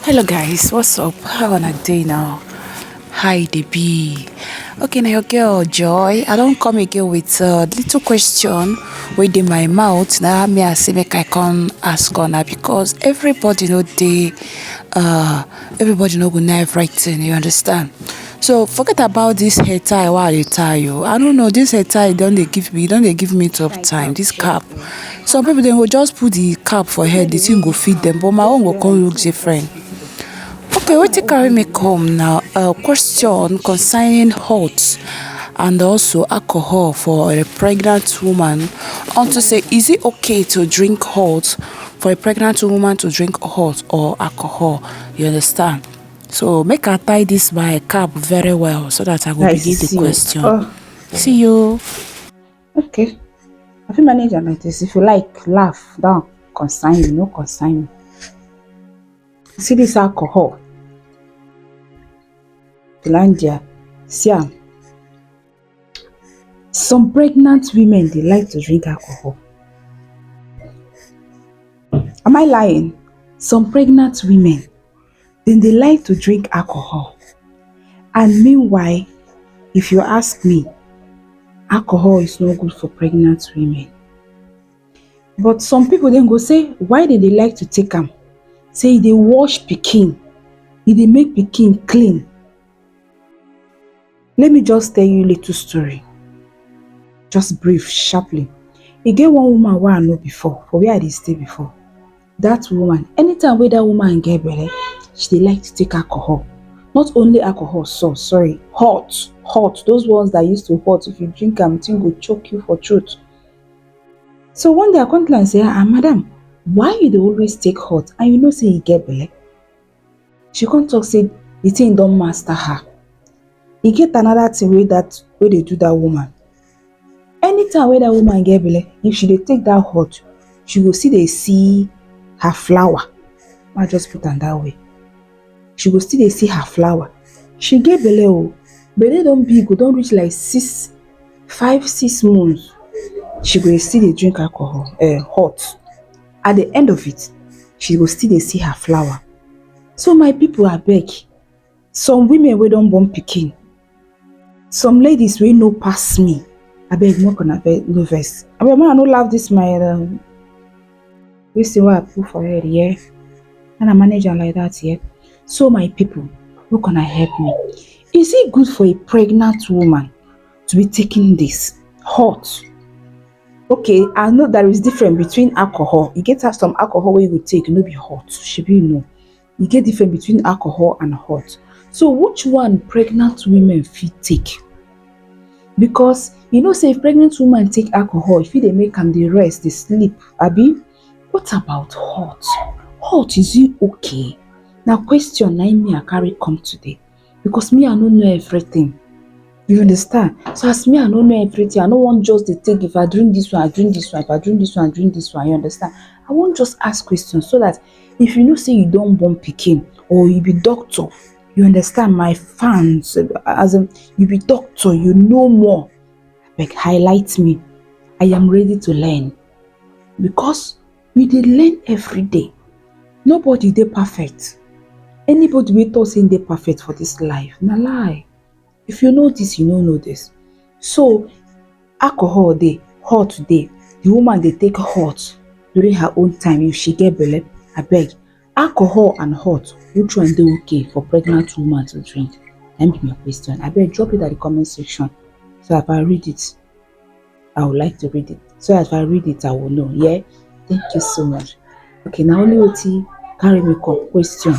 Hello guys, what's up? How on a day now? Hi they be. Okay, now your girl Joy. I don't come again with a little question within my mouth. Now me I say make I can ask on her because everybody know everybody know good know everything, you understand? So forget about this hair tie while I tie you. I don't know this hair tie don't they give me tough time. This cap. Some people they will just put the cap for head, the thing go feed them, but my own will come look different. Okay, wetin carry me come now? A question concerning hot and also alcohol for a pregnant woman. I want to say, is it okay to drink hot for a pregnant woman to drink hot or alcohol? You understand? So make I tie this by cap very well so that I will Nice to begin the see you. question. See you. Okay. I fit manage am like this. If you like, laugh, down, consign you, no consign me. See this alcohol, Finlandia, see am. Some pregnant women they like to drink alcohol. Am I lying? Some pregnant women then they like to drink alcohol. And meanwhile, if you ask me, alcohol is not good for pregnant women. But some people then go say, why did they like to take am? Say they wash pikin, e dey make pikin clean. Let me just tell you a little story, just brief, sharply. E get one woman wey I know before, for where I dey stay before. Dat woman, anytime wey dat woman get belle, she dey like to take alcohol. Not only alcohol, hot, those ones that used to hot, if you drink am, the thing go choke you for throat. So one day I come to am say, madam, why you dey always take hot and you know say you get belle? She come talk say the thing don master her. E get another thing wey dey do dat woman. Anytime wey dat woman get belle, if she dey take dat hot, she go still dey see her flower. Make I just put am dat way. She go still dey see her flower. She get belle oo, belle don big oo, don reach like 5-6 months. She go still dey drink alcohol, hot. At the end of it, she go still dey see her flower. So my people abeg, some women wey don born pikin, some ladies wey no pass me, abeg make una no vex. Abeg make I no laugh dis my dis thing wey I put for head here. Make I manage am like dat here. So my people, make una help me. Is it good for a pregnant woman to be taking this hot? Okay, I know there is difference between alcohol. E get some alcohol wey you go take, no be hot. Shebi you know. E get difference between alcohol and hot. So which one pregnant women fit take? Because you know say if pregnant woman take alcohol, e fit dey make am dey rest, dey sleep, abi? What about hot? Hot, is it okay? Na question na me I carry come today. Because me I no know everything. You understand? So as me I no know everything, I no wan just dey take, if I drink this one, I drink this one, if I drink this one, I drink this one, you understand? I wan just ask questions so that if you know say you don born pikin or you be doctor, you understand, my fans, as in you be doctor, you know more, abeg highlight me. I am ready to learn. Because we dey learn every day. Nobody dey perfect. Anybody wey talk say im dey perfect for this life, na lie. If you know this, you no know this. So alcohol dey, hot dey. The woman dey take hot during her own time if she get belle. Abeg, alcohol and hot, which one dey okay for pregnant woman to drink? Na be my question. Abeg drop it at the comment section. So if I read it, I would like to read it. So if I read it, I will know. Yeah? Thank you so much. Okay, now only wetin carry me come question.